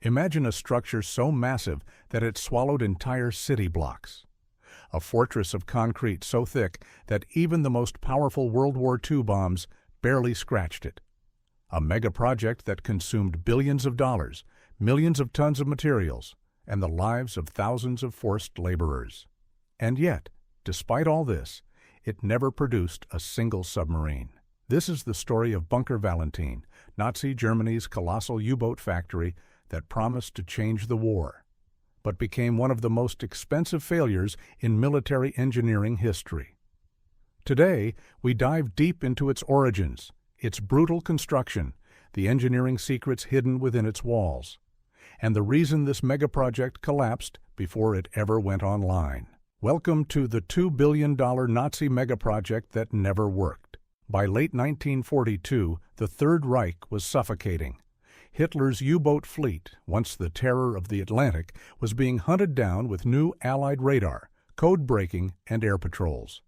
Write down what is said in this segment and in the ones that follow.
Imagine a structure so massive that it swallowed entire city blocks. A fortress of concrete so thick that even the most powerful World War II bombs barely scratched it. A megaproject that consumed billions of dollars, millions of tons of materials, and the lives of thousands of forced laborers. And yet, despite all this, it never produced a single submarine. This is the story of Bunker Valentine, Nazi Germany's colossal U-boat factory that promised to change the war, but became one of the most expensive failures in military engineering history. Today, we dive deep into its origins, its brutal construction, the engineering secrets hidden within its walls, and the reason this megaproject collapsed before it ever went online. Welcome to the $2 billion Nazi megaproject that never worked. By late 1942, the Third Reich was suffocating. Hitler's U-boat fleet, once the terror of the Atlantic, was being hunted down with new Allied radar, code-breaking, and air patrols.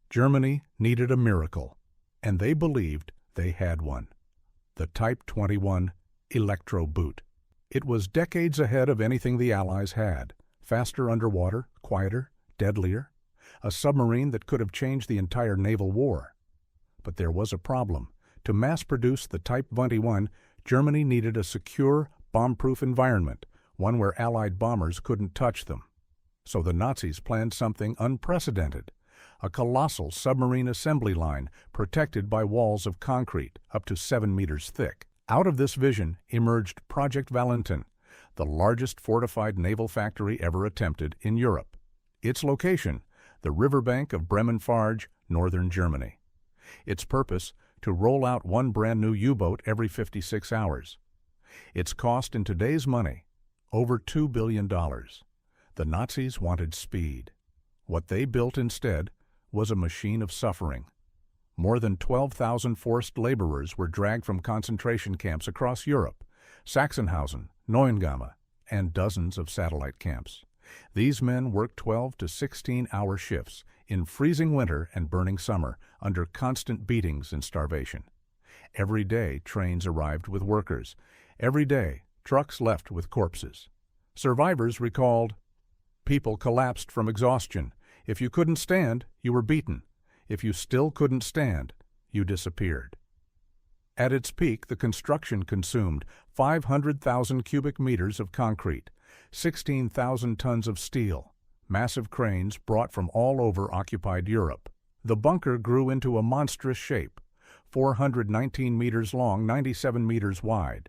Germany needed a miracle, and they believed they had one. The Type 21 Electro Boot. It was decades ahead of anything the Allies had. Faster underwater, quieter, deadlier. A submarine that could have changed the entire naval war. But there was a problem. To mass-produce the Type 21, Germany needed a secure, bomb-proof environment, one where Allied bombers couldn't touch them. So the Nazis planned something unprecedented. A colossal submarine assembly line protected by walls of concrete up to 7 meters thick. Out of this vision emerged Project Valentine, the largest fortified naval factory ever attempted in Europe. Its location, the riverbank of Bremenfarge, northern Germany. Its purpose, to roll out one brand new U-boat every 56 hours. Its cost in today's money, over $2 billion. The Nazis wanted speed. What they built instead was a machine of suffering. More than 12,000 forced laborers were dragged from concentration camps across Europe, Sachsenhausen, Neuengamme, and dozens of satellite camps. These men worked 12 to 16-hour shifts in freezing winter and burning summer under constant beatings and starvation. Every day, trains arrived with workers. Every day, trucks left with corpses. Survivors recalled, "People collapsed from exhaustion. If you couldn't stand, you were beaten. If you still couldn't stand, you disappeared." At its peak, the construction consumed 500,000 cubic meters of concrete, 16,000 tons of steel, massive cranes brought from all over occupied Europe. The bunker grew into a monstrous shape, 419 meters long, 97 meters wide,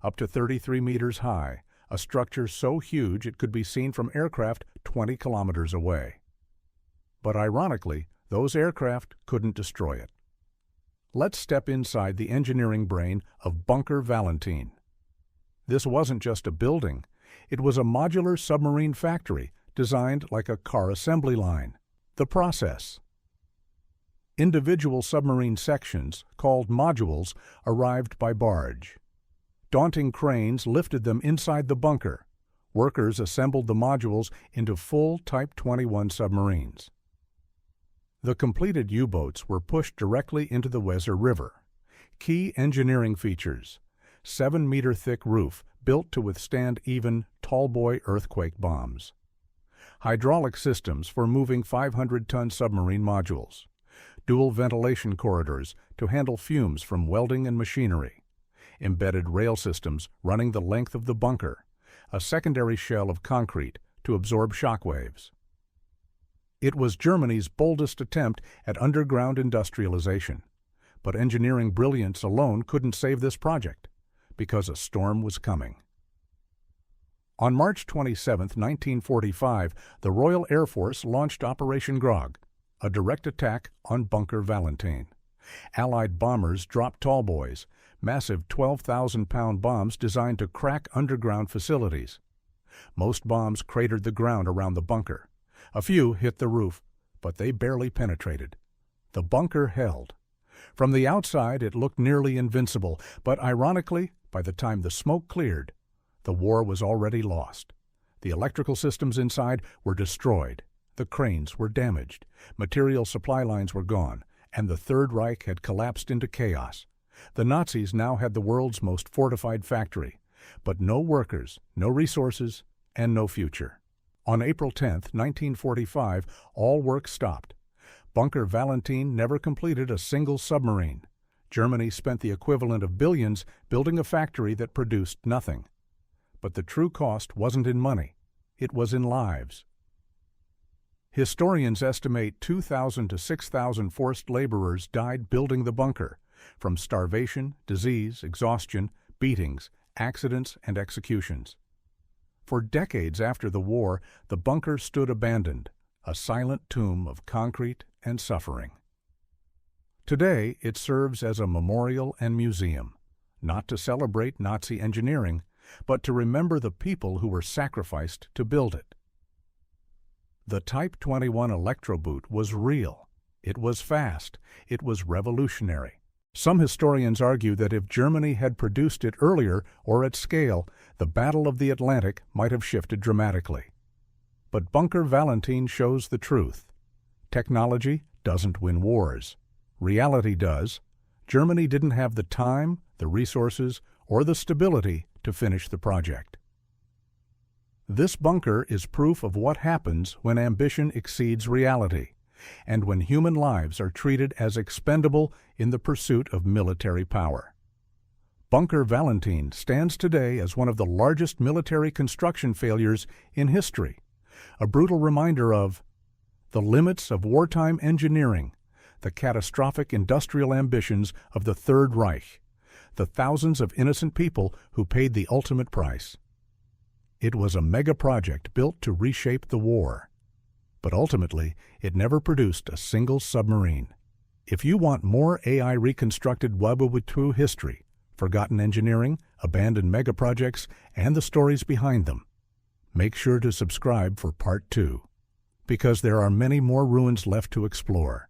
up to 33 meters high, a structure so huge it could be seen from aircraft 20 kilometers away. But ironically, those aircraft couldn't destroy it. Let's step inside the engineering brain of Bunker Valentine. This wasn't just a building. It was a modular submarine factory designed like a car assembly line. The process. Individual submarine sections, called modules, arrived by barge. Daunting cranes lifted them inside the bunker. Workers assembled the modules into full Type 21 submarines. The completed U-boats were pushed directly into the Weser River. Key engineering features: 7-meter thick roof built to withstand even tall-boy earthquake bombs. Hydraulic systems for moving 500-ton submarine modules. Dual ventilation corridors to handle fumes from welding and machinery. Embedded rail systems running the length of the bunker. A secondary shell of concrete to absorb shock waves. It was Germany's boldest attempt at underground industrialization. But engineering brilliance alone couldn't save this project, because a storm was coming. On March 27, 1945, the Royal Air Force launched Operation Grog, a direct attack on Bunker Valentine. Allied bombers dropped tallboys, massive 12,000-pound bombs designed to crack underground facilities. Most bombs cratered the ground around the bunker. A few hit the roof, but they barely penetrated. The bunker held. From the outside, it looked nearly invincible, but ironically, by the time the smoke cleared, the war was already lost. The electrical systems inside were destroyed. The cranes were damaged. Material supply lines were gone, and the Third Reich had collapsed into chaos. The Nazis now had the world's most fortified factory, but no workers, no resources, and no future. On April 10, 1945, all work stopped. Bunker Valentine never completed a single submarine. Germany spent the equivalent of billions building a factory that produced nothing. But the true cost wasn't in money. It was in lives. Historians estimate 2,000 to 6,000 forced laborers died building the bunker, from starvation, disease, exhaustion, beatings, accidents, and executions. For decades after the war, the bunker stood abandoned, a silent tomb of concrete and suffering. Today, it serves as a memorial and museum, not to celebrate Nazi engineering, but to remember the people who were sacrificed to build it. The Type 21 electroboot was real. It was fast. It was revolutionary. Some historians argue that if Germany had produced it earlier or at scale, the Battle of the Atlantic might have shifted dramatically. But Bunker Valentine shows the truth. Technology doesn't win wars. Reality does. Germany didn't have the time, the resources, or the stability to finish the project. This bunker is proof of what happens when ambition exceeds reality, and when human lives are treated as expendable in the pursuit of military power. Bunker Valentine stands today as one of the largest military construction failures in history, a brutal reminder of the limits of wartime engineering, the catastrophic industrial ambitions of the Third Reich, the thousands of innocent people who paid the ultimate price. It was a megaproject built to reshape the war, but ultimately it never produced a single submarine. If you want more AI reconstructed World War II history, forgotten engineering, abandoned megaprojects, and the stories behind them, make sure to subscribe for Part 2, because there are many more ruins left to explore.